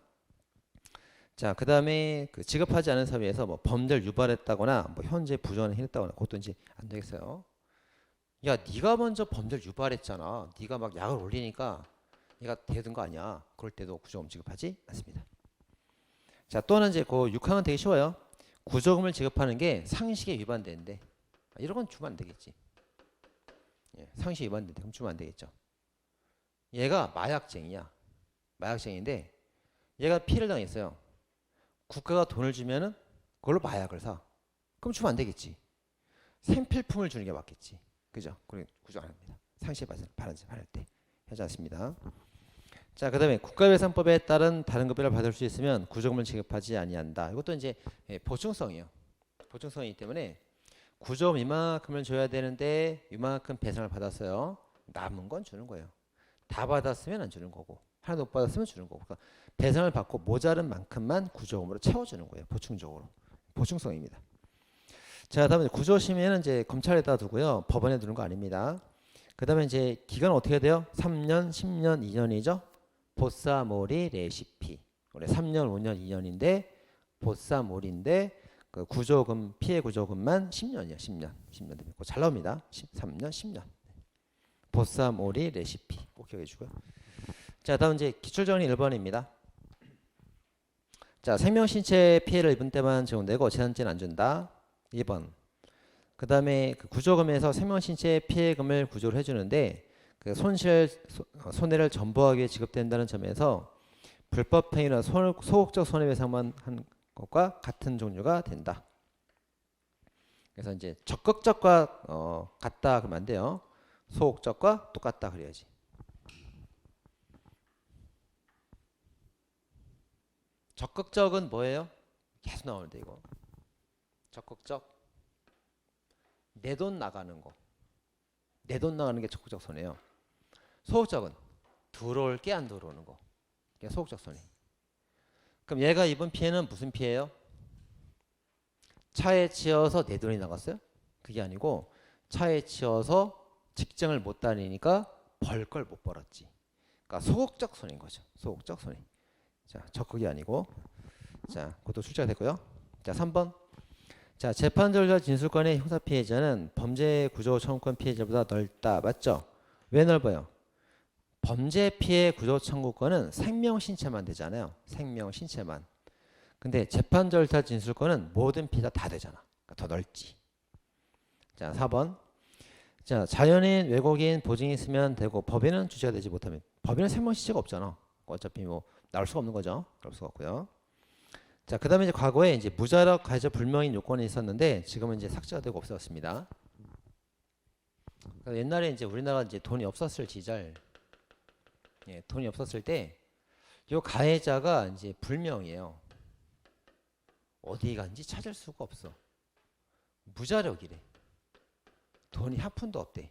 자, 그다음에 그 지급하지 않은 사유에서 뭐 범죄를 유발했다거나 뭐 현재 부정을 했다거나 그것도 이제 안 되겠어요. 야, 네가 먼저 범죄를 유발했잖아. 네가 막 약을 올리니까 얘가 대든 거 아니야. 그럴 때도 구조금 지급하지 않습니다. 자, 또는 이제 그 6항은 되게 쉬워요. 구조금을 지급하는 게 상식에 위반되는데 이런 건 주면 안 되겠지. 예, 상식에 위반되는데 그럼 주면 안 되겠죠. 얘가 마약쟁이야. 마약쟁인데 얘가 피해를 당했어요. 국가가 돈을 주면은 그걸로 마약을 사. 그럼 주면 안 되겠지. 생필품을 주는 게 맞겠지. 그죠? 그리고 구조 안 합니다. 상시에 발할 때 하지 않습니다. 자, 그다음에 국가유해산법에 따른 다른 급여를 받을 수 있으면 구조금을 지급하지 아니한다. 이것도 이제 보충성이에요. 보충성이기 때문에 구조금 이만큼을 줘야 되는데 이만큼 배상을 받았어요. 남은 건 주는 거예요. 다 받았으면 안 주는 거고 하나도 못 받았으면 주는 거고. 그러니까 배상을 받고 모자른 만큼만 구조금으로 채워주는 거예요. 보충적으로. 보충성입니다. 자, 다음에 구조심의는 이제 검찰에다 두고요. 법원에 두는 거 아닙니다. 그 다음에 이제 기간 어떻게 돼요? 3년, 10년, 2년이죠. 보사모리 레시피. 원래 3년, 5년, 2년인데 보사모리인데 그 구조금 피해 구조금만 10년이요. 10년 되면 잘 나옵니다. 3년, 10년. 보사모리 레시피 꼭 기억해 주고요. 자, 다음 이제 기출정리 1번입니다. 자, 생명신체 피해를 입은 때만 적용되고 재산죄는 안 준다. 2번. 그 다음에 그 구조금에서 생명신체 피해금을 구조를 해주는데 그 손해를 전부하기 위해 지급된다는 점에서 불법행위나 소극적 손해배상만 한 것과 같은 종류가 된다. 그래서 이제 적극적과 같다 그러면 안 돼요. 소극적과 똑같다 그래야지. 적극적은 뭐예요? 계속 나오는데 이거. 적극적. 내 돈 나가는 거. 내 돈 나가는 게 적극적 손해예요. 소극적은 들어올 게 안 들어오는 거. 이게 소극적 손해. 그럼 얘가 입은 피해는 무슨 피해예요? 차에 치여서 내 돈이 나갔어요? 그게 아니고 차에 치여서 직장을 못 다니니까 벌 걸 못 벌었지. 그러니까 소극적 손해인 거죠. 소극적 손해. 자, 적극이 아니고. 자, 그것도 출제가 됐고요. 자, 3번. 자, 재판 절차 진술권의 형사 피해자는 범죄 구조 청구권 피해자보다 넓다. 맞죠? 왜 넓어요? 범죄 피해 구조 청구권은 생명 신체만 되잖아요. 생명 신체만. 근데 재판 절차 진술권은 모든 피해자 다 되잖아. 그러니까 더 넓지. 자, 4번. 자, 자연인, 외국인, 보증이 있으면 되고 법인은 주체가 되지 못하면 법인은 생명 신체가 없잖아. 어차피 뭐 나올 수가 없는 거죠. 그럴 수가 없고요. 자, 그다음에 이제 과거에 이제 무자력 가해자 불명인 요건이 있었는데 지금은 이제 삭제가 되고 없어졌습니다. 그러니까 옛날에 이제 우리나라 이제 돈이 없었을 시절, 예, 돈이 없었을 때 요 가해자가 이제 불명이에요. 어디 간지 찾을 수가 없어. 무자력이래. 돈이 한 푼도 없대.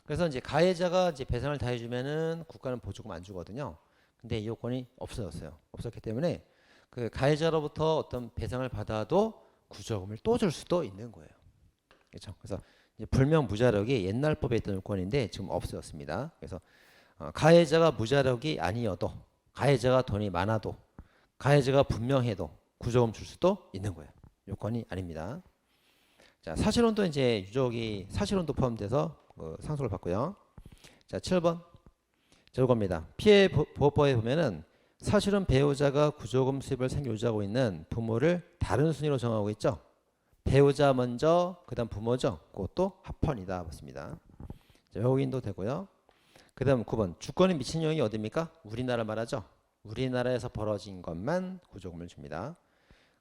그래서 이제 가해자가 이제 배상을 다 해주면은 국가는 보조금 안 주거든요. 근데 이 요건이 없어졌어요. 없었기 때문에 그 가해자로부터 어떤 배상을 받아도 구조금을 또 줄 수도 있는 거예요. 그렇죠? 그래서 이제 불명 무자력이 옛날 법에 있던 요건인데 지금 없어졌습니다. 그래서 가해자가 무자력이 아니어도 가해자가 돈이 많아도 가해자가 분명해도 구조금 줄 수도 있는 거예요. 요건이 아닙니다. 자, 사실혼도 이제 유족이 사실혼도 포함돼서 상속을 받고요. 자, 7번. 저겁니다. 피해보호법에 보면은 사실은 배우자가 구조금 수입을 생계유지하고 있는 부모를 다른 순위로 정하고 있죠. 배우자 먼저 그다음 부모죠. 그것도 합헌이다 봤습니다. 자, 외국인도 되고요. 그다음 9번. 주권이 미친 영역이 어디입니까? 우리나라 말하죠. 우리나라에서 벌어진 것만 구조금을 줍니다.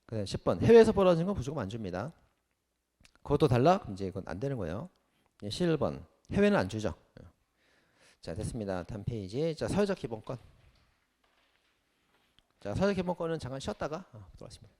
그다음 10번. 해외에서 벌어진 건 구조금 안 줍니다. 그것도 달라? 이제 이건 안 되는 거예요. 11번. 해외는 안 주죠. 자, 됐습니다. 다음 페이지. 자, 사회적 기본권. 자, 사회적 기본권은 잠깐 쉬었다가 들어왔습니다.